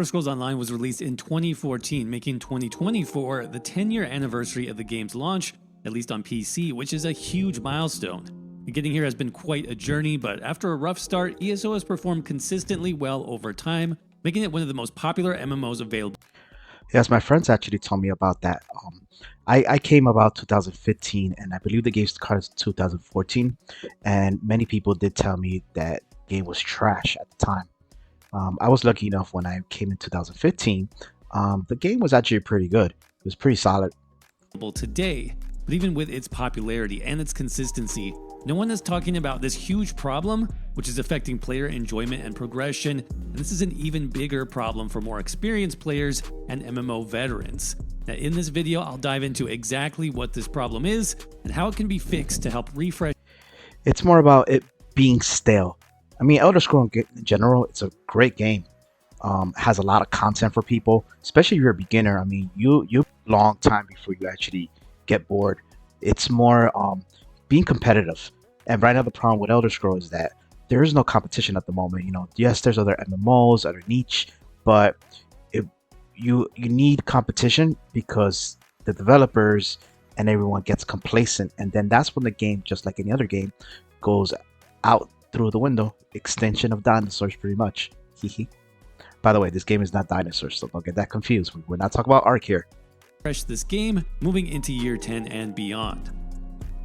Elder Scrolls Online was released in 2014, making 2024 the 10-year anniversary of the game's launch, at least on PC, which is a huge milestone. Getting here has been quite a journey, but after a rough start, ESO has performed consistently well over time, making it one of the most popular MMOs available. Yes, my friends actually told me about that. I came about 2015, and I believe the game started 2014, and many people did tell me that game was trash at the time. I was lucky enough when I came in 2015. The game was actually pretty good. It was pretty solid. Today, but even with its popularity and its consistency, no one is talking about this huge problem, which is affecting player enjoyment and progression, and this is an even bigger problem for more experienced players and MMO veterans. Now, in this video, I'll dive into exactly what this problem is and how it can be fixed to help refresh. It's more about it being stale. I mean, Elder Scrolls in general, it's a great game. Has a lot of content for people, especially if you're a beginner. I mean, you long time before you actually get bored. It's more being competitive. And right now the problem with Elder Scrolls is that there is no competition at the moment. You know, yes, there's other MMOs, other niche, but you need competition because the developers and everyone gets complacent, and then that's when the game, just like any other game, goes out through the window. Extension of dinosaurs, pretty much. By the way, this game is not dinosaurs, so don't get that confused. We're not talking about Ark here. Refresh this game moving into year 10 and beyond.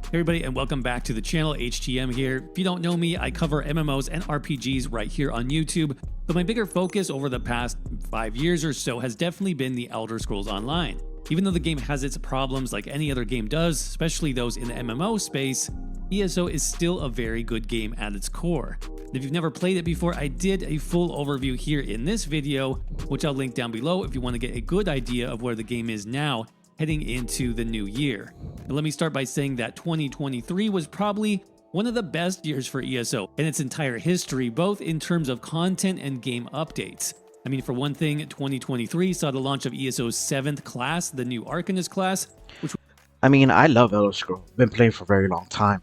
Hey everybody, and welcome back to the channel. HTM here. If you don't know me, I cover MMOs and RPGs right here on YouTube, but my bigger focus over the past 5 years or so has definitely been the Elder Scrolls Online. Even though the game has its problems like any other game does, especially those in the MMO space, ESO is still a very good game at its core. And if you've never played it before, I did a full overview here in this video, which I'll link down below if you want to get a good idea of where the game is now heading into the new year. But let me start by saying that 2023 was probably one of the best years for ESO in its entire history, both in terms of content and game updates. I mean, for one thing, 2023 saw the launch of ESO's 7th class, the new Arcanist class, which... I mean, I love Elder Scrolls. Been playing for a very long time.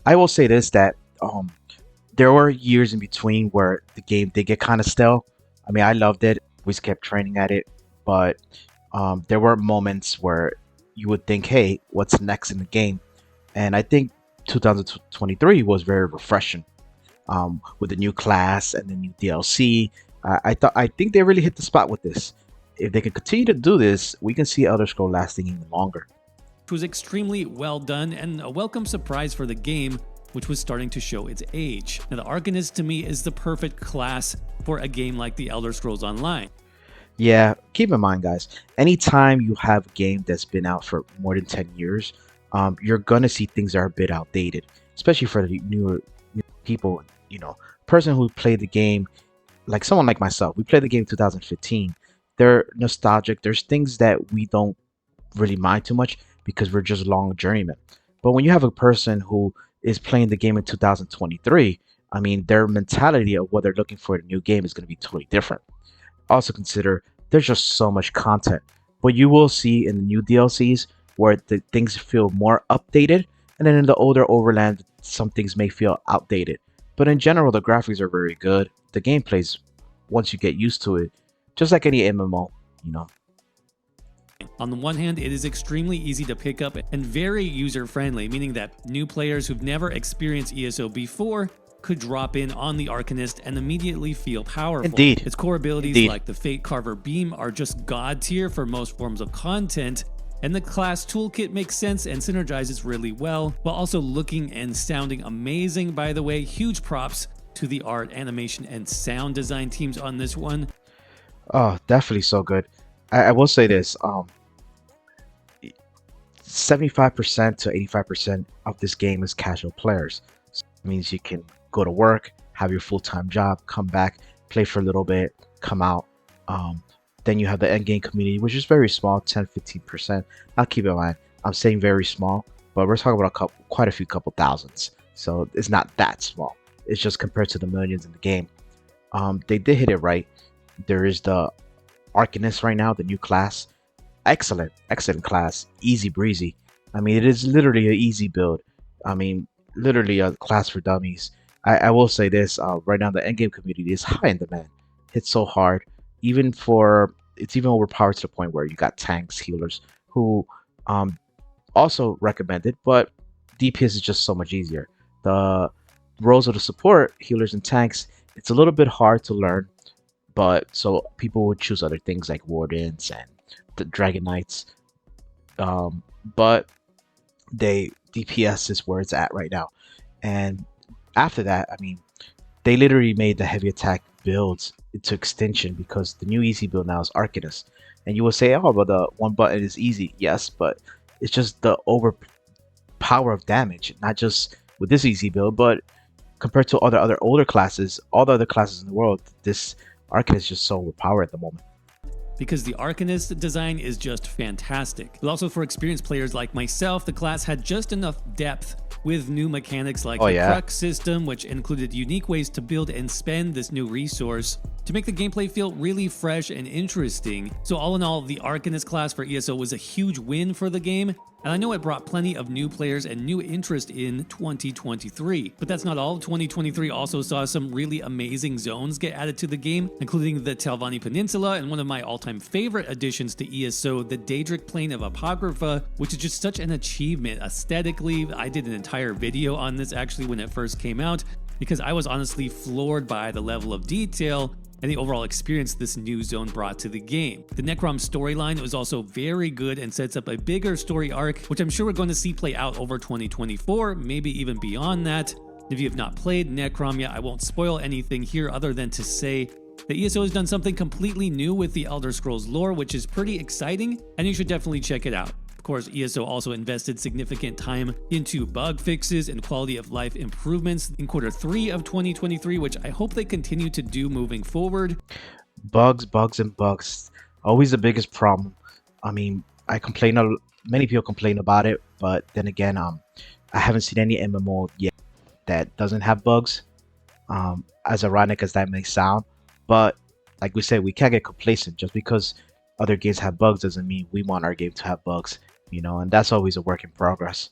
I will say this, that there were years in between where the game did get kind of stale. I mean, I loved it. We just kept training at it, but there were moments where you would think, hey, what's next in the game? And I think 2023 was very refreshing with the new class and the new DLC. I think they really hit the spot with this. If they can continue to do this, we can see Elder Scrolls lasting even longer. It was extremely well done and a welcome surprise for the game, which was starting to show its age. Now, the Arcanist to me is the perfect class for a game like the Elder Scrolls Online. Yeah, keep in mind, guys, anytime you have a game that's been out for more than 10 years, you're going to see things that are a bit outdated, especially for the newer people. You know, person who played the game, like someone like myself, we played the game in 2015. They're nostalgic. There's things that we don't really mind too much because we're just long journeymen. But when you have a person who is playing the game in 2023, I mean, their mentality of what they're looking for in a new game is going to be totally different. Also consider there's just so much content, but you will see in the new DLCs where the things feel more updated, and then in the older Overland some things may feel outdated. But in general, the graphics are very good. The gameplays, once you get used to it, just like any MMO, you know. On the one hand, it is extremely easy to pick up and very user-friendly, meaning that new players who've never experienced ESO before could drop in on the Arcanist and immediately feel powerful. Indeed. Its core abilities like the Fate Carver Beam are just god tier for most forms of content, and the class toolkit makes sense and synergizes really well, while also looking and sounding amazing. By the way, huge props to the art, animation, and sound design teams on this one. Oh, definitely so good. I will say this, 75% to 85% of this game is casual players. So it means you can go to work, have your full-time job, come back, play for a little bit, come out. Then you have the endgame community, which is very small, 10-15%. Now keep in mind, I'm saying very small, but we're talking about quite a few couple thousands. So it's not that small. It's just compared to the millions in the game. They did hit it right. There is the Arcanist right now, the new class. Excellent class, easy breezy. I mean, it is literally an easy build. I mean, literally a class for dummies. I will say this, right now the endgame community is high in demand. Hits so hard. even for it's even overpowered to the point where you got tanks, healers who um also recommended, but DPS is just so much easier. The roles of the support, healers and tanks, it's a little bit hard to learn, but so people would choose other things like wardens and the dragon knights. But they DPS is where it's at right now. And after that, I mean, they literally made the heavy attack builds into extinction because the new easy build now is Arcanist. And you will say, oh, but the one button is easy. Yes, but it's just the overpower of damage, not just with this easy build, but compared to other older classes, all the other classes in the world, this Arcanist is just so overpowered at the moment. Because the Arcanist design is just fantastic. But also for experienced players like myself, the class had just enough depth with new mechanics like the Crux system, which included unique ways to build and spend this new resource to make the gameplay feel really fresh and interesting. So all in all, the Arcanist class for ESO was a huge win for the game, and I know it brought plenty of new players and new interest in 2023. But that's not all. 2023 also saw some really amazing zones get added to the game, including the Telvanni Peninsula and one of my all-time favorite additions to ESO, the Daedric Plain of Apocrypha, which is just such an achievement aesthetically. I did an entire video on this actually when it first came out, because I was honestly floored by the level of detail and the overall experience this new zone brought to the game. The Necrom storyline was also very good and sets up a bigger story arc, which I'm sure we're going to see play out over 2024, maybe even beyond that. If you have not played Necrom yet, I won't spoil anything here other than to say that ESO has done something completely new with the Elder Scrolls lore, which is pretty exciting, and you should definitely check it out. Of course, ESO also invested significant time into bug fixes and quality of life improvements in Q3 of 2023, which I hope they continue to do moving forward. Bugs, and bugs. Always the biggest problem. I mean, many people complain about it, but then again, I haven't seen any MMO yet that doesn't have bugs. As ironic as that may sound, but like we said, we can't get complacent. Just because other games have bugs doesn't mean we want our game to have bugs, and that's always a work in progress.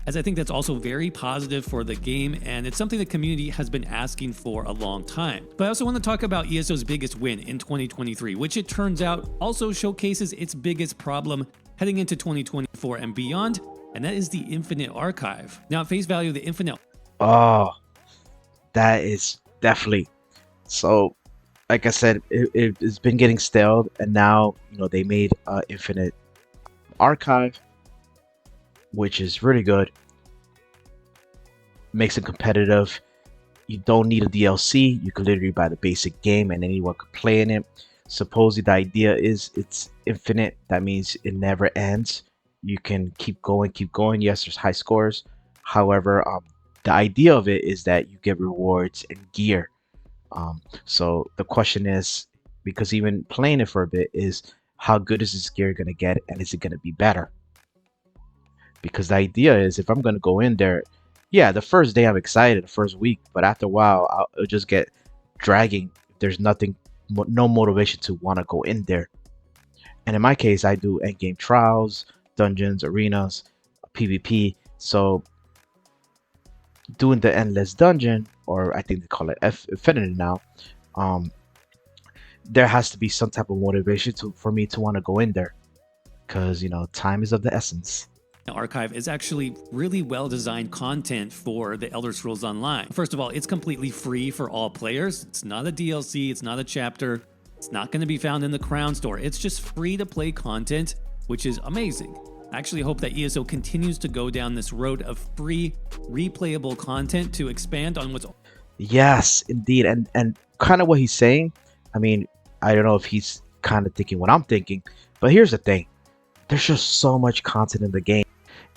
As I think that's also very positive for the game, and it's something the community has been asking for a long time. But I also want to talk about ESO's biggest win in 2023, which it turns out also showcases its biggest problem heading into 2024 and beyond, and that is the Infinite Archive. Now, at face value, the Infinite... Oh, that is definitely... So, like I said, it's been getting stale, and now, they made Infinite Archive, which is really good. Makes it competitive. You don't need a DLC. You can literally buy the basic game and anyone can play in it. Supposedly the idea is it's infinite. That means it never ends. You can keep going. Yes, there's high scores. However, the idea of it is that you get rewards and gear. So the question is, because even playing it for a bit, is how good is this gear going to get, and is it going to be better? Because the idea is, if I'm going to go in there, yeah, the first day I'm excited, the first week, but after a while, it'll just get dragging. There's no motivation to want to go in there. And in my case, I do endgame trials, dungeons, arenas, PvP. So doing the endless dungeon, or I think they call it Infinity now, there has to be some type of motivation for me to want to go in there, because time is of the essence. Archive is actually really well-designed content for the Elder Scrolls Online. First of all, it's completely free for all players. It's not a DLC, it's not a chapter, it's not going to be found in the Crown Store. It's just free-to-play content, which is amazing. I actually hope that ESO continues to go down this road of free, replayable content to expand on what's... Yes, indeed. And kind of what he's saying, I mean, I don't know if he's kind of thinking what I'm thinking, but here's the thing. There's just so much content in the game,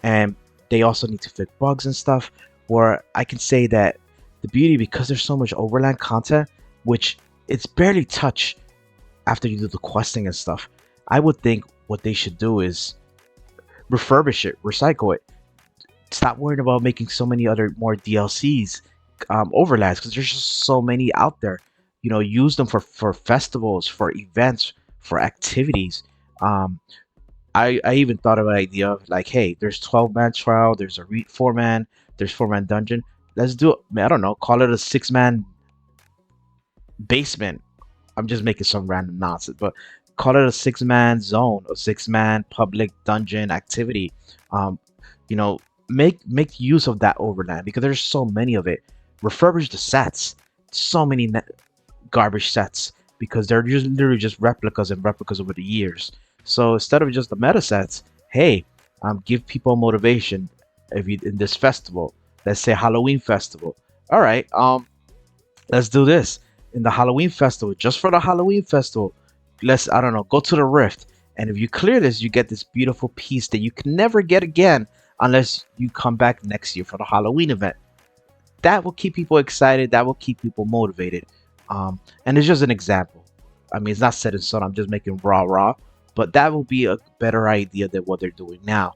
and they also need to fix bugs and stuff, where I can say that the beauty, because there's so much overland content, which it's barely touched after you do the questing and stuff, I would think what they should do is refurbish it, recycle it. Stop worrying about making so many more DLCs, overlays, because there's just so many out there. Use them for festivals, for events, for activities. I even thought of an idea of like, hey, there's 12-man trial, there's a 4-man, there's 4-man dungeon. Let's do it. I don't know, call it a 6-man basement I'm just making some random nonsense, but call it a 6-man zone, a 6-man public dungeon activity. Um, you know, make use of that overland because there's so many of it. Refurbish the sets. So many garbage sets because they're just literally just replicas and replicas over the years. So instead of just the meta sets, hey, give people motivation. If you in this festival, let's say Halloween festival. All right, let's do this in the Halloween festival. Just for the Halloween festival, let's I don't know, go to the Rift, and if you clear this, you get this beautiful piece that you can never get again unless you come back next year for the Halloween event. That will keep people excited. That will keep people motivated. And it's just an example. I mean, it's not set in stone. I'm just making raw, but that will be a better idea than what they're doing now.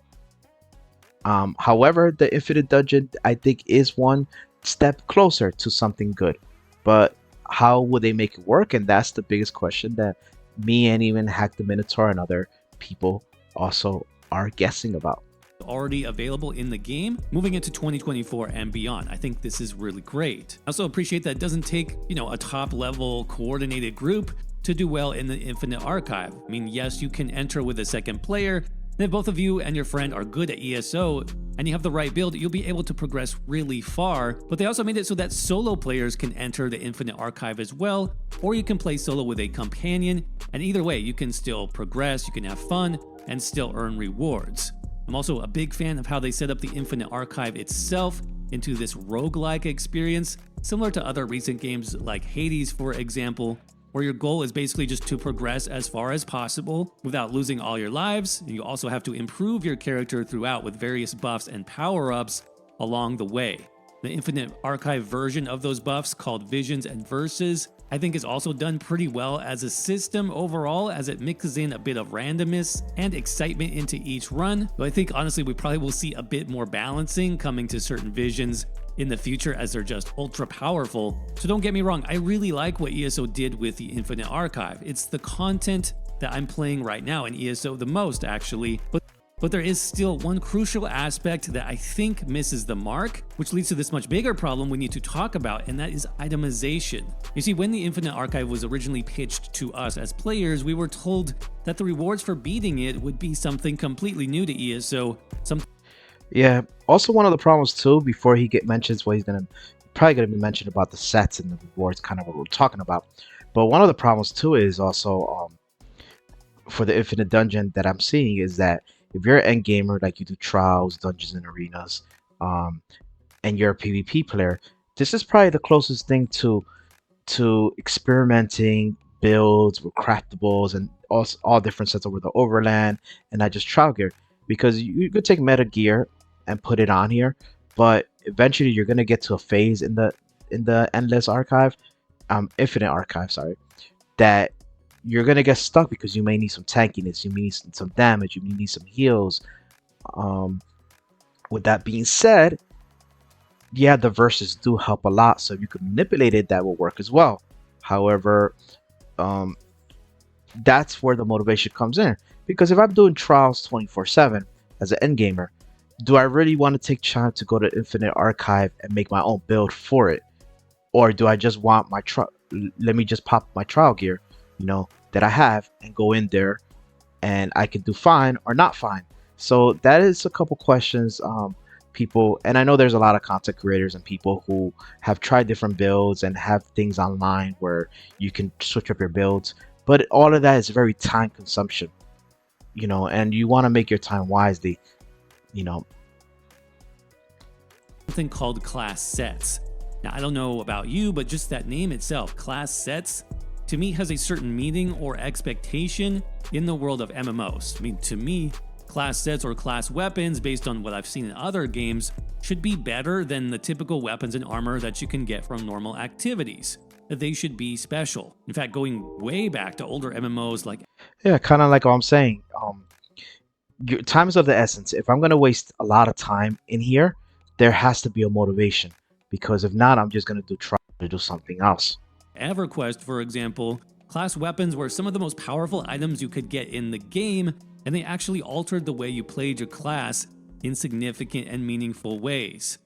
However, the Infinite Dungeon, I think, is one step closer to something good. But how will they make it work? And that's the biggest question that me and even Hack the Minotaur and other people also are guessing about. Already available in the game moving into 2024 and beyond. I think this is really great. I also appreciate that it doesn't take, a top level coordinated group to do well in the Infinite Archive. I mean, yes, you can enter with a second player, and if both of you and your friend are good at ESO and you have the right build, you'll be able to progress really far. But they also made it so that solo players can enter the Infinite Archive as well, or you can play solo with a companion, and either way, you can still progress, you can have fun, and still earn rewards. I'm also a big fan of how they set up the Infinite Archive itself into this roguelike experience, similar to other recent games like Hades, for example, where your goal is basically just to progress as far as possible without losing all your lives. You also have to improve your character throughout with various buffs and power-ups along the way. The Infinite Archive version of those buffs, called Visions and Verses, I think is also done pretty well as a system overall, as it mixes in a bit of randomness and excitement into each run. But I think honestly we probably will see a bit more balancing coming to certain visions in the future as they're just ultra powerful. So don't get me wrong, I really like what ESO did with the Infinite Archive. It's the content that I'm playing right now in ESO the most, actually. But there is still one crucial aspect that I think misses the mark, which leads to this much bigger problem we need to talk about, and that is itemization. You see, when the Infinite Archive was originally pitched to us as players, we were told that the rewards for beating it would be something completely new to ESO. Yeah. Also, one of the problems too, before he mentions what he's probably gonna be mentioned about the sets and the rewards, kind of what we're talking about. But one of the problems too is also for the Infinite Dungeon that I'm seeing is that if you're an end gamer, like you do trials, dungeons, and arenas, and you're a PvP player, this is probably the closest thing to experimenting builds with craftables and all different sets over the overland and not just trial gear. Because you could take meta gear and put it on here, but eventually you're gonna get to a phase in the endless archive, infinite archive, sorry, that you're gonna get stuck because you may need some tankiness, you may need some damage, you may need some heals. With that being said, yeah, the verses do help a lot, so if you can manipulate it, that will work as well. However, that's where the motivation comes in, because if I'm doing trials 24/7 as an end gamer, do I really want to take time to go to Infinite Archive and make my own build for it, or do I just want my let me just pop my trial gear, that I have and go in there and I can do fine or not fine? So that is a couple questions people, and I know there's a lot of content creators and people who have tried different builds and have things online where you can switch up your builds, but all of that is very time consumption, and you want to make your time wisely, Something called class sets. Now, I don't know about you, but just that name itself, class sets, to me has a certain meaning or expectation in the world of MMOs. I mean, to me, class sets or class weapons, based on what I've seen in other games, should be better than the typical weapons and armor that you can get from normal activities. They should be special. In fact, going way back to older MMOs like... Yeah, kind of like what I'm saying. Time is of the essence. If I'm going to waste a lot of time in here, there has to be a motivation, because if not, I'm just going to try to do something else. EverQuest, for example, class weapons were some of the most powerful items you could get in the game, and they actually altered the way you played your class in significant and meaningful ways.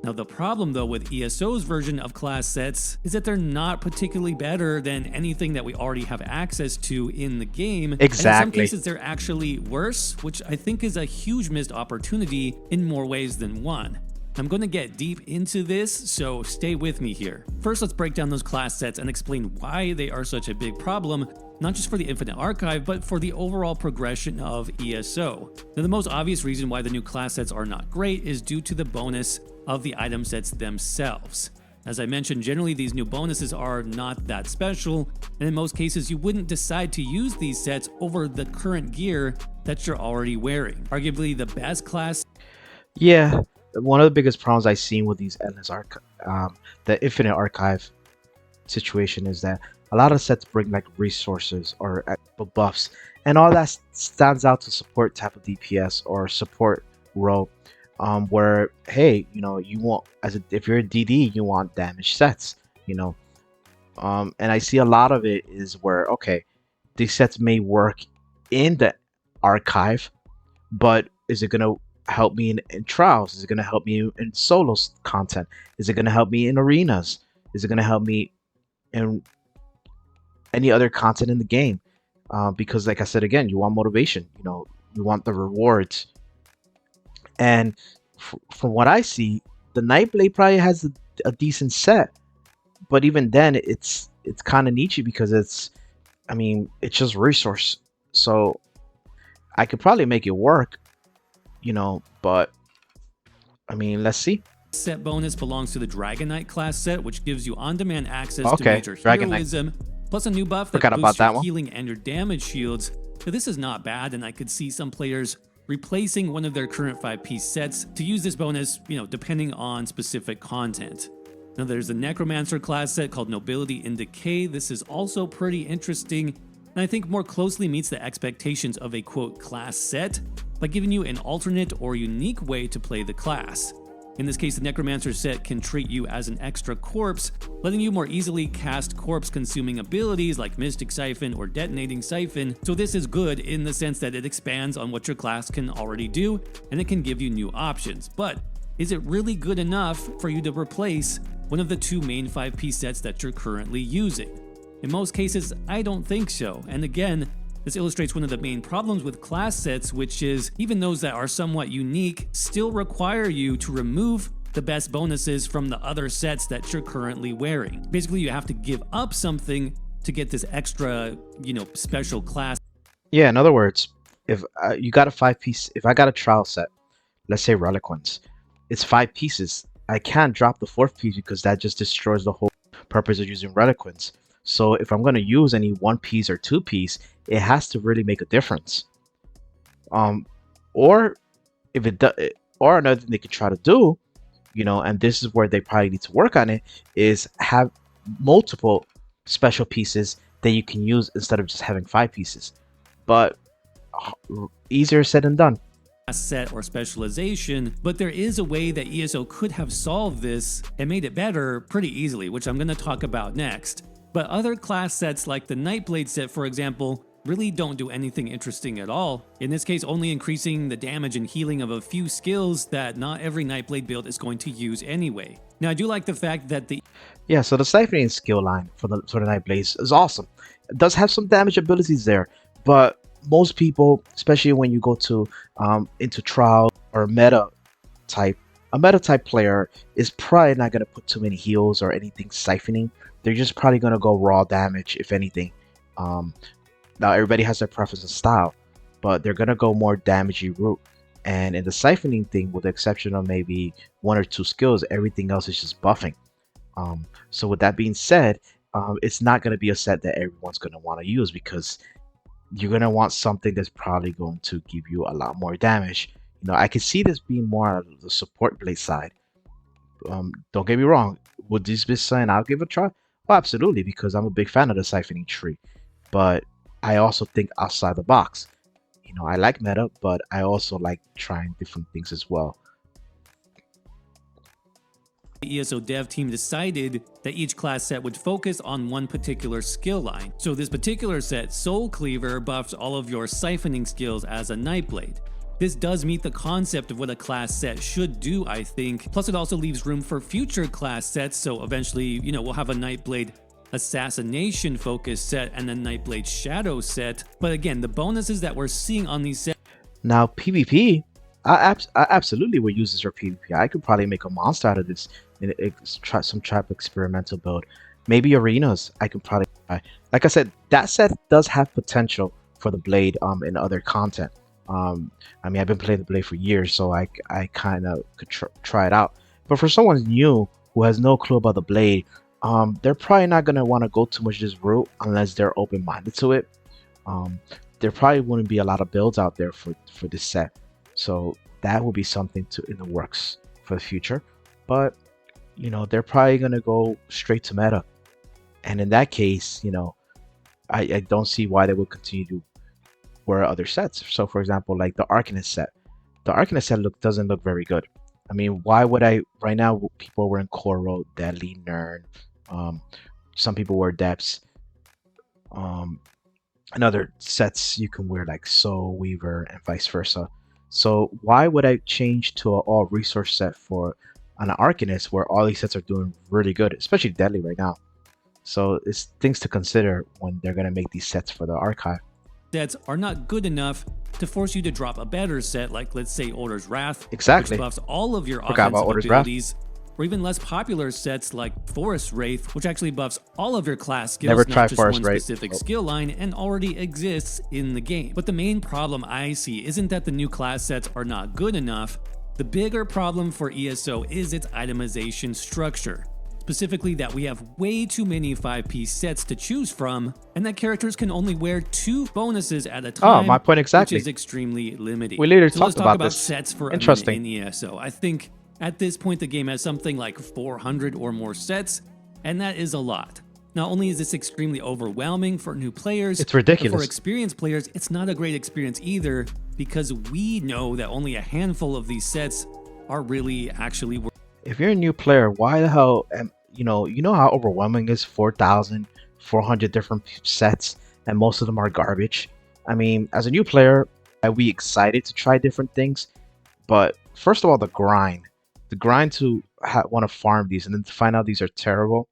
Now the problem though with ESO's version of class sets is that they're not particularly better than anything that we already have access to in the game. And in some cases they're actually worse, which I think is a huge missed opportunity in more ways than one. I'm going to get deep into this, so stay with me here. First, let's break down those class sets and explain why they are such a big problem, not just for the Infinite Archive, but for the overall progression of ESO. Now, the most obvious reason why the new class sets are not great is due to the bonus of the item sets themselves. As I mentioned, generally these new bonuses are not that special, and in most cases you wouldn't decide to use these sets over the current gear that you're already wearing. Arguably the best class. Yeah. One of the biggest problems I've seen with these the Infinite Archive situation is that a lot of sets bring like resources or buffs, and all that stands out to support type of DPS or support role. Where hey, you want if you're a DD, you want damage sets, and I see a lot of it is where okay, these sets may work in the archive, but is it gonna help me in trials? Is it going to help me in solo content? Is it going to help me in arenas? Is it going to help me in any other content in the game? Because like I said again, you want motivation, you want the rewards. And from what I see, the Nightblade probably has a decent set, but even then it's kind of niche because it's just resource. So I could probably make it work, but let's see. Set bonus belongs to the Dragon Knight class set, which gives you on-demand access to major heroism, plus a new buff that boosts your healing and your damage shields. So this is not bad, and I could see some players replacing one of their current 5-piece sets to use this bonus, depending on specific content. Now there's a Necromancer class set called Nobility in Decay. This is also pretty interesting, and I think more closely meets the expectations of a quote class set by giving you an alternate or unique way to play the class. In this case, the Necromancer set can treat you as an extra corpse, letting you more easily cast corpse-consuming abilities like Mystic Siphon or Detonating Siphon. So this is good in the sense that it expands on what your class can already do, and it can give you new options. But is it really good enough for you to replace one of the two main 5-piece sets that you're currently using? In most cases, I don't think so. And again, this illustrates one of the main problems with class sets, which is even those that are somewhat unique still require you to remove the best bonuses from the other sets that you're currently wearing. Basically, you have to give up something to get this extra, special class. Yeah, in other words, if you got a 5-piece, if I got a trial set, let's say Reliquance, it's 5 pieces. I can't drop the 4th piece because that just destroys the whole purpose of using Reliquance. So if I'm going to use any 1-piece or 2-piece, it has to really make a difference. Or if it does, or another thing they could try to do, and this is where they probably need to work on it, is have multiple special pieces that you can use instead of just having 5 pieces. But easier said than done. Set or specialization, but there is a way that ESO could have solved this and made it better pretty easily, which I'm going to talk about next. But other class sets like the Nightblade set, for example, really don't do anything interesting at all. In this case, only increasing the damage and healing of a few skills that not every Nightblade build is going to use anyway. Now, I do like the fact that so the siphoning skill line for the Nightblades is awesome. It does have some damage abilities there, but most people, especially when you go to into trial or meta type, a meta type player is probably not going to put too many heals or anything siphoning. They're just probably going to go raw damage, if anything. Now everybody has their preference of style, but they're going to go more damagey route. And in the siphoning thing, with the exception of maybe 1 or 2 skills, everything else is just buffing. So with that being said, it's not going to be a set that everyone's going to want to use, because you're going to want something that's probably going to give you a lot more damage. I can see this being more on the support blade side. Don't get me wrong. Would this be something I'll give a try? Well, absolutely, because I'm a big fan of the siphoning tree. But I also think outside the box. I like meta, but I also like trying different things as well. The ESO dev team decided that each class set would focus on one particular skill line. So this particular set, Soul Cleaver, buffs all of your siphoning skills as a Nightblade. This does meet the concept of what a class set should do, I think. Plus, it also leaves room for future class sets, so eventually, we'll have a Nightblade Assassination focused set and a Nightblade Shadow set. But again, the bonuses that we're seeing on these sets. Now, PvP, I absolutely would use this for PvP. I could probably make a monster out of this and try some type of experimental build. Maybe arenas, I could probably try. Like I said, that set does have potential for the Blade in other content. I mean, I've been playing the Blade for years, so I kind of could try it out. But for someone new who has no clue about the Blade, they're probably not going to want to go too much this route unless they're open-minded to it. There probably wouldn't be a lot of builds out there for this set, so that will be something in the works for the future. But they're probably going to go straight to meta, and in that case, I don't see why they would continue to wear other sets. So for example, like the Arcanist set. The Arcanist set doesn't look very good. I mean, why would I? Right now, people are wearing Koro, Deadly, Nern. Some people wear Depths. And other sets you can wear like Soul, Weaver, and vice versa. So why would I change to an all resource set for an Arcanist where all these sets are doing really good, especially Deadly right now? So it's things to consider when they're going to make these sets for the archive. Sets are not good enough to force you to drop a better set, like let's say Order's Wrath, exactly, which buffs all of your offensive abilities, or even less popular sets like Forest Wraith, which actually buffs all of your class skills, not just one specific skill line, and already exists in the game. But the main problem I see isn't that the new class sets are not good enough. The bigger problem for ESO is its itemization structure. Specifically that we have way too many 5-piece sets to choose from, and that characters can only wear 2 bonuses at a time. Oh, my point exactly. Which is extremely limiting. We later so talked let's talk about this. Sets for a minute in ESO. I think at this point the game has something like 400 or more sets, and that is a lot. Not only is this extremely overwhelming for new players, it's ridiculous. But for experienced players, it's not a great experience either, because we know that only a handful of these sets are really actually worth. If you're a new player, why the hell you know how overwhelming it is? 4,400 different sets, and most of them are garbage. I mean, as a new player, I'd be excited to try different things, but first of all, the grind to want to farm these and then to find out these are terrible.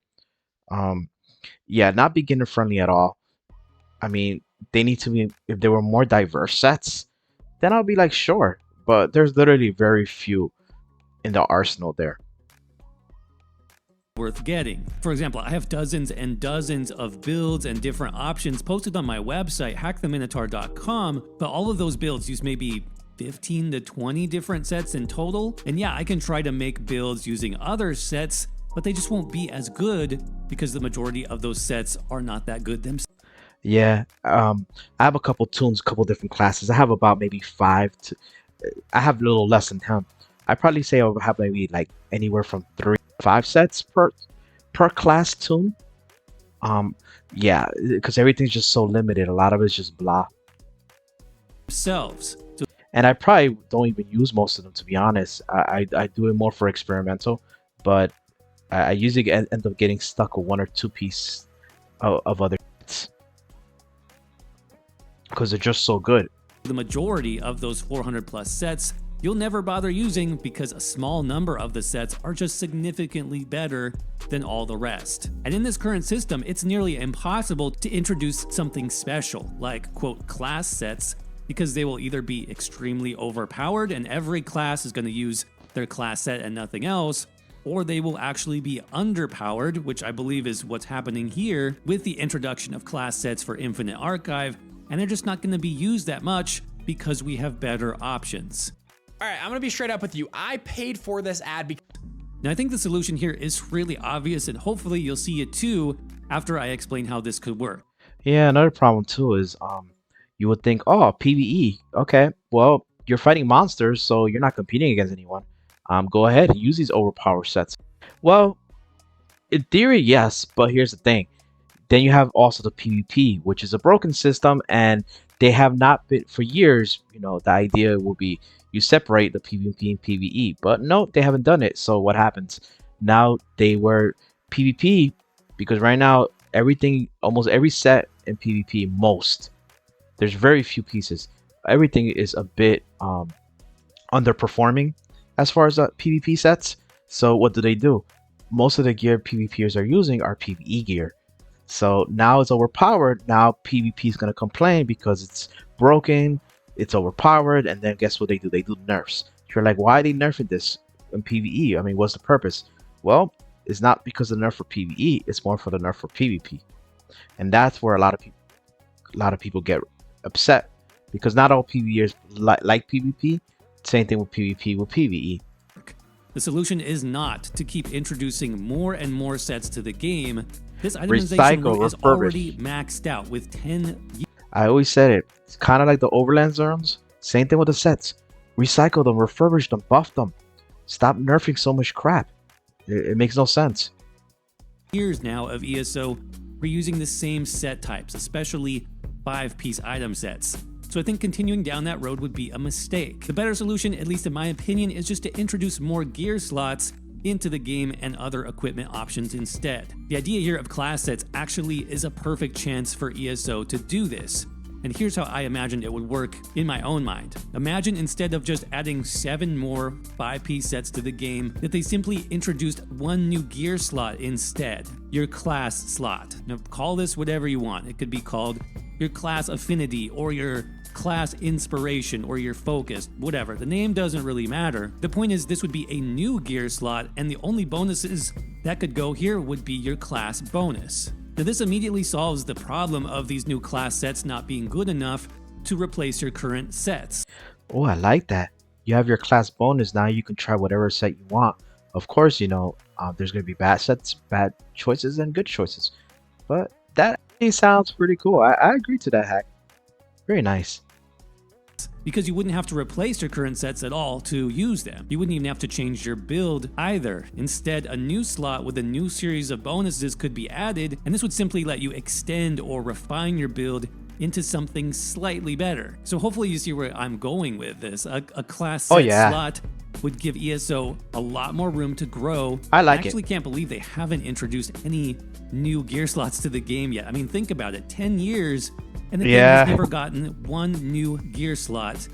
Yeah, not beginner friendly at all. I mean, they need to be, if there were more diverse sets, then I'll be like, sure, but there's literally very few in the arsenal there. Worth getting. For example, I have dozens and dozens of builds and different options posted on my website, hacktheminotaur.com, but all of those builds use maybe 15 to 20 different sets in total. And yeah, I can try to make builds using other sets, but they just won't be as good because the majority of those sets are not that good themselves. Yeah, I have a couple tunes, a couple different classes. I have about maybe 5 to, I have a little less than 10. I probably say I'll have maybe like anywhere from 3 to 5 sets per class tune. Yeah, because everything's just so limited. A lot of it's just blah. And I probably don't even use most of them, to be honest. I do it more for experimental, but I usually end up getting stuck with 1 or 2 pieces of other sets because they're just so good. The majority of those 400 plus sets you'll never bother using because a small number of the sets are just significantly better than all the rest. And in this current system, it's nearly impossible to introduce something special, like, quote, class sets, because they will either be extremely overpowered and every class is going to use their class set and nothing else, or they will actually be underpowered, which I believe is what's happening here with the introduction of class sets for Infinite Archive, and they're just not going to be used that much because we have better options. All right, I'm gonna be straight up with you. I paid for this ad because... Now, I think the solution here is really obvious, and hopefully you'll see it too after I explain how this could work. Yeah, another problem too is you would think, oh, PvE. Okay, well, you're fighting monsters, so you're not competing against anyone. Go ahead and use these overpowered sets. Well, in theory, yes, but here's the thing. Then you have also the PvP, which is a broken system, and they have not been for years. You know, the idea will be you separate the PvP and PvE, but no, they haven't done it. So what happens? Now they were PvP because right now everything, almost every set in PvP, there's very few pieces. everything is a bit underperforming as far as PvP sets. So what do? Most of the gear PvPers are using are PvE gear. So now it's overpowered. Now PvP is gonna complain because it's broken, it's overpowered, and then guess what they do? They do nerfs. You're like, why are they nerfing this in PvE? I mean, what's the purpose? Well, it's not because of the nerf for PvE. It's more for the nerf for PvP, and that's where a lot of people get upset because not all PvEers like PvP. Same thing with PvP with PvE. The solution is not to keep introducing more and more sets to the game. This itemization route is already maxed out with 10 years. I always said it. It's kind of like the overland zones. Same thing with the sets. Recycle them, refurbish them, buff them. Stop nerfing so much crap. It makes no sense. Years now of ESO reusing the same set types, especially 5-piece item sets. So I think continuing down that road would be a mistake. The better solution, at least in my opinion, is just to introduce more gear slots into the game and other equipment options instead. The idea here of class sets actually is a perfect chance for ESO to do this. And here's how I imagined it would work in my own mind. Imagine instead of just adding 7 more 5-piece sets to the game, that they simply introduced one new gear slot instead, your class slot. Now call this whatever you want. It could be called your class affinity or your class inspiration or your focus, whatever. The name doesn't really matter. The point is this would be a new gear slot, and the only bonuses that could go here would be your class bonus. Now this immediately solves the problem of these new class sets not being good enough to replace your current sets. Oh, I like that. You have your class bonus, now you can try whatever set you want. Of course, you know, there's going to be bad sets, bad choices, and good choices. But that actually sounds pretty cool. I agree to that hack. Very nice. Because you wouldn't have to replace your current sets at all to use them. You wouldn't even have to change your build either. Instead, a new slot with a new series of bonuses could be added, and this would simply let you extend or refine your build into something slightly better. So hopefully you see where I'm going with this. A class set slot would give ESO a lot more room to grow. I like it. I actually can't believe they haven't introduced any new gear slots to the game yet. I mean, think about it. 10 years and the game has never gotten one new gear slot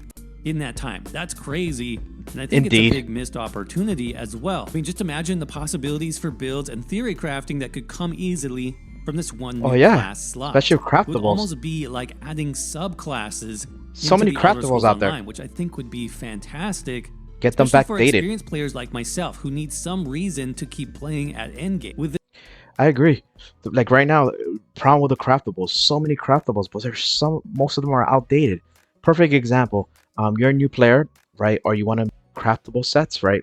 in that time. That's crazy. And I think it's a big missed opportunity as well. I mean, just imagine the possibilities for builds and theory crafting that could come easily from this one new class slot. Especially craftables. It would almost be like adding subclasses. So many craftables out there, which I think would be fantastic. Get them backdated. For experienced players like myself who need some reason to keep playing at endgame. I agree. Like right now, problem with the craftables, so many craftables, but most of them are outdated. Perfect example. You're a new player, right? Or you want to craftable sets, right?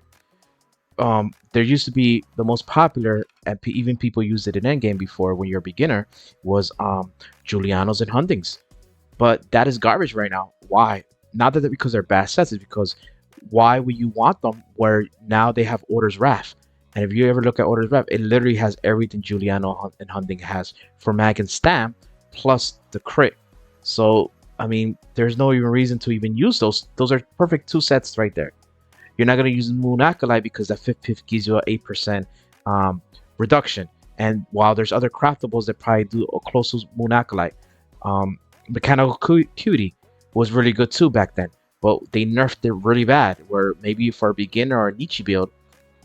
There used to be the most popular, and even people used it in endgame before when you're a beginner, was Julianos and Hundings. But that is garbage right now. Why? Not that because they're bad sets, it's because why would you want them where now they have Order's Wrath? And if you ever look at Order's Wrath, it literally has everything Juliano and Hunding has for mag and stam, plus the crit. So, I mean, there's no even reason to even use those. Those are perfect 2 sets right there. You're not going to use Moon Acolyte because that 5th pip gives you an 8% reduction. And while there's other craftables that probably do close to Moon Acolyte, Mechanical Cutie was really good too back then. But they nerfed it really bad, where maybe for a beginner or a niche build.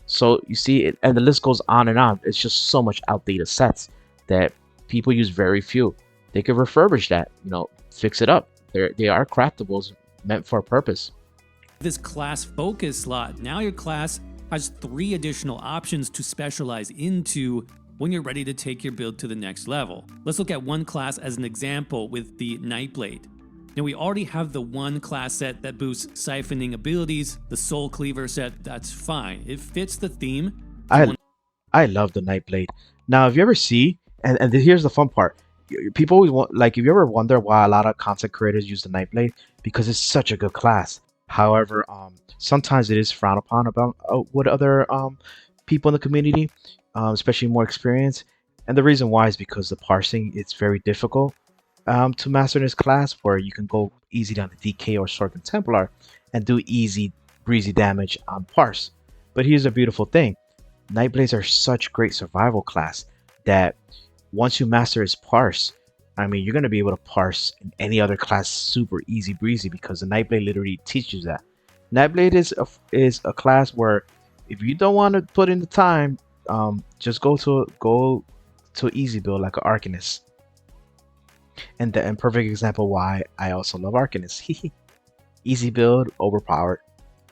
So you see it, and the list goes on and on. It's just so much outdated sets that people use very few. They could refurbish that, you know, fix it up. They are craftables meant for a purpose. This class focus slot, now your class has 3 additional options to specialize into when you're ready to take your build to the next level. Let's look at one class as an example with the Nightblade. Now we already have the one class set that boosts siphoning abilities, the Soul Cleaver set, that's fine. It fits the theme. I love the Nightblade. Now if you ever see, and here's the fun part, people always want, like, if you ever wonder why a lot of content creators use the Nightblade, because it's such a good class. However, sometimes it is frowned upon about with other people in the community, especially more experienced. And the reason why is because the parsing, it's very difficult to master this class, where you can go easy down the DK or Sorkin Templar and do easy breezy damage on parse. But here's a beautiful thing. Nightblades are such great survival class that once you master its parse, I mean, you're gonna be able to parse in any other class super easy breezy because the Nightblade literally teaches that. Nightblade is a class where if you don't want to put in the time, just go to easy build like an Arcanist. And the perfect example why I also love Arcanist. Easy build, overpowered.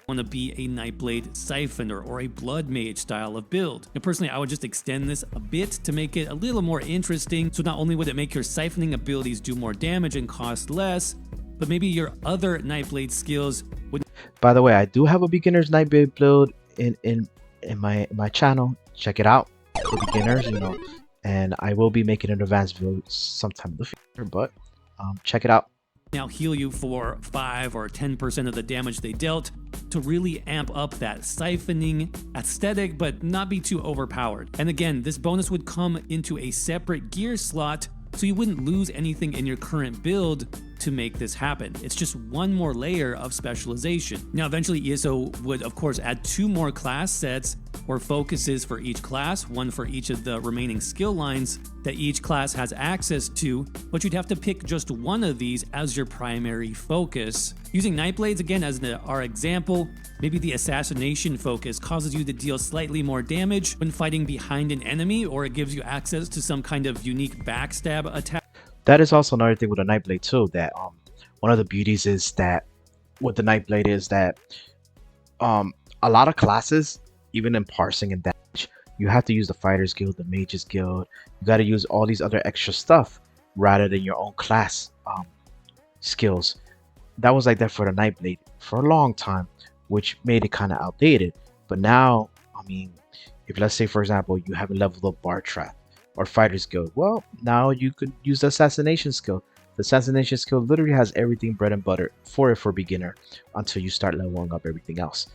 Want to be a Nightblade Siphoner or a Blood Mage style of build. Now personally, I would just extend this a bit to make it a little more interesting. So not only would it make your siphoning abilities do more damage and cost less, but maybe your other Nightblade skills would... By the way, I do have a beginner's Nightblade build in my channel. Check it out for beginners, you know, and I will be making an advanced build sometime in the future, but check it out. Now heal you for 5 or 10% of the damage they dealt to really amp up that siphoning aesthetic, but not be too overpowered. And again, this bonus would come into a separate gear slot, so you wouldn't lose anything in your current build to make this happen. It's just one more layer of specialization. Now, eventually ESO would of course add 2 more class sets or focuses for each class, one for each of the remaining skill lines that each class has access to, but you'd have to pick just one of these as your primary focus. Using Nightblades again as our example, maybe the assassination focus causes you to deal slightly more damage when fighting behind an enemy, or it gives you access to some kind of unique backstab attack. That is also another thing with a Nightblade too, that one of the beauties is that with the Nightblade is that a lot of classes, even in parsing and damage, you have to use the Fighters Guild, the Mages Guild. You got to use all these other extra stuff rather than your own class skills. That was like that for the Nightblade for a long time, which made it kind of outdated. But now, I mean, if let's say for example you haven't leveled up Bar Trap or Fighters Guild, well, now you could use the Assassination skill. The Assassination skill literally has everything bread and butter for beginner until you start leveling up everything else.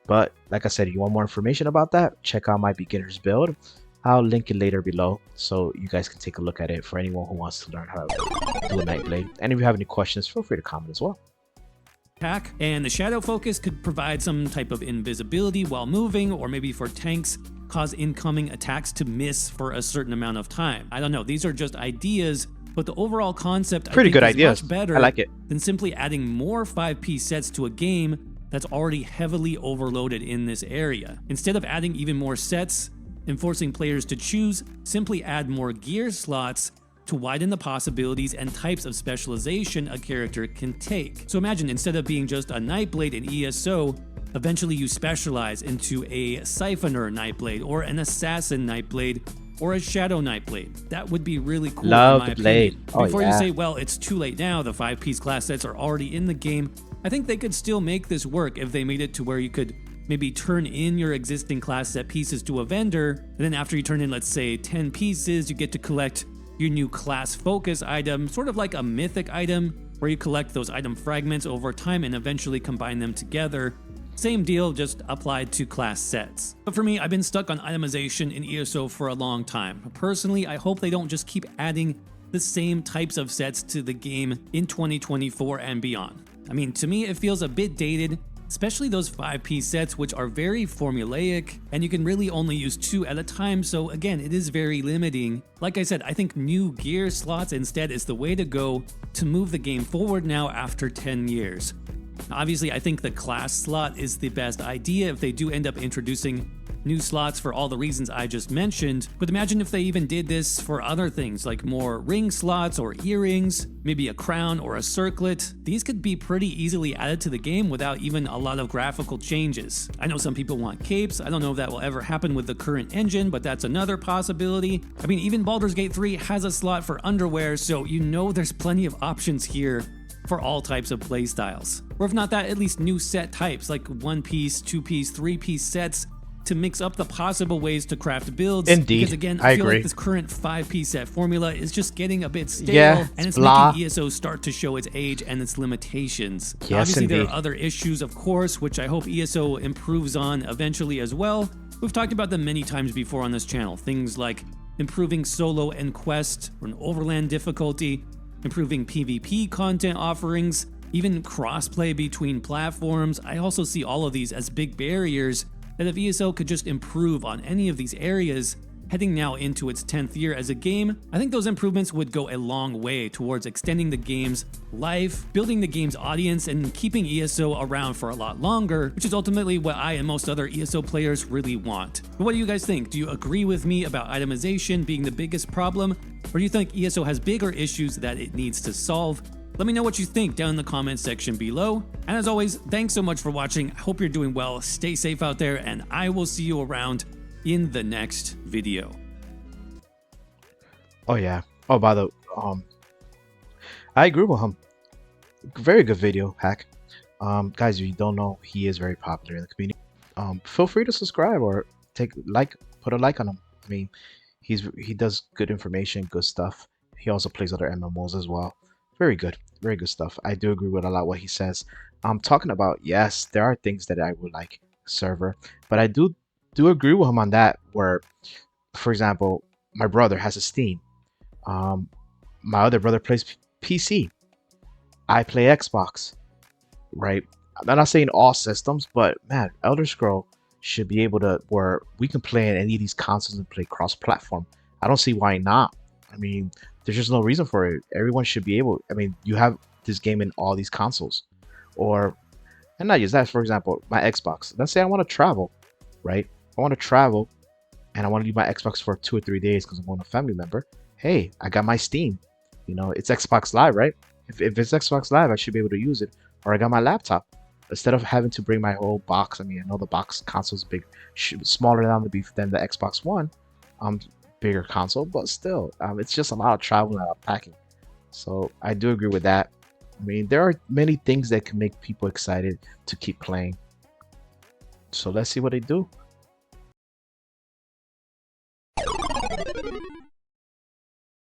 But like I said, if you want more information about that, check out my beginner's build. I'll link it later below so you guys can take a look at it for anyone who wants to learn how to do a Nightblade. And if you have any questions, feel free to comment as well. And the shadow focus could provide some type of invisibility while moving, or maybe for tanks, cause incoming attacks to miss for a certain amount of time. I don't know, these are just ideas, but the overall concept I think is much better I like it. than simply adding more 5-piece sets to a game that's already heavily overloaded in this area. Instead of adding even more sets and forcing players to choose, simply add more gear slots to widen the possibilities and types of specialization a character can take. So imagine instead of being just a Nightblade in ESO, eventually you specialize into a Siphoner Nightblade or an Assassin Nightblade or a Shadow Nightblade. That would be really cool. Love in my the blade. opinion. Before you say, well, it's too late now, the 5-piece class sets are already in the game, I think they could still make this work if they made it to where you could maybe turn in your existing class set pieces to a vendor, and then after you turn in, let's say, 10 pieces, you get to collect your new class focus item, sort of like a mythic item, where you collect those item fragments over time and eventually combine them together. Same deal, just applied to class sets. But for me, I've been stuck on itemization in ESO for a long time. Personally, I hope they don't just keep adding the same types of sets to the game in 2024 and beyond. I mean, to me, it feels a bit dated, especially those 5-piece sets, which are very formulaic, and you can really only use 2 at a time, so again, it is very limiting. Like I said, I think new gear slots instead is the way to go to move the game forward now after 10 years. Obviously, I think the class slot is the best idea if they do end up introducing new slots for all the reasons I just mentioned, but imagine if they even did this for other things like more ring slots or earrings, maybe a crown or a circlet. These could be pretty easily added to the game without even a lot of graphical changes. I know some people want capes. I don't know if that will ever happen with the current engine, but that's another possibility. I mean, even Baldur's Gate 3 has a slot for underwear, so you know there's plenty of options here for all types of playstyles. Or if not that, at least new set types like 1-piece, 2-piece, 3-piece sets to mix up the possible ways to craft builds. Indeed, because again, I feel like this current 5-piece set formula is just getting a bit stale, yeah, and it's blah. making ESO start to show its age and its limitations. Yes, obviously, indeed. there are other issues, of course, which I hope ESO improves on eventually as well. We've talked about them many times before on this channel. Things like improving solo and quest or an overland difficulty, improving PvP content offerings, even crossplay between platforms. I also see all of these as big barriers that if ESO could just improve on any of these areas, heading now into its 10th year as a game, I think those improvements would go a long way towards extending the game's life, building the game's audience, and keeping ESO around for a lot longer, which is ultimately what I and most other ESO players really want. But what do you guys think? Do you agree with me about itemization being the biggest problem, or do you think ESO has bigger issues that it needs to solve? Let me know what you think down in the comments section below. And as always, thanks so much for watching. I hope you're doing well. Stay safe out there, and I will see you around in the next video. Oh yeah. Oh, by the I agree with him. Very good video, Hack. Guys, if you don't know, he is very popular in the community. Feel free to subscribe or put a like on him. I mean, he does good information, good stuff. He also plays other MMOs as well. Very good stuff. I do agree with a lot what he says. I'm talking about, yes, there are things that I would like server, but I do agree with him on that. Where, for example, my brother has a Steam. My other brother plays PC. I play Xbox, right? I'm not saying all systems, but man, Elder Scroll should be able to where we can play in any of these consoles and play cross-platform. I don't see why not. I mean, there's just no reason for it. Everyone should be able. I mean, you have this game in all these consoles, and not just that. For example, my Xbox. Let's say I want to travel, right? I want to travel, and I want to leave my Xbox for 2 or 3 days because I'm going to a family member. Hey, I got my Steam. You know, it's Xbox Live, right? If it's Xbox Live, I should be able to use it. Or I got my laptop. Instead of having to bring my whole box. I mean, I know the box console is big, smaller than the Xbox One. Bigger console, but still, it's just a lot of travel and a lot of packing. So I do agree with that. I mean, there are many things that can make people excited to keep playing. So let's see what they do.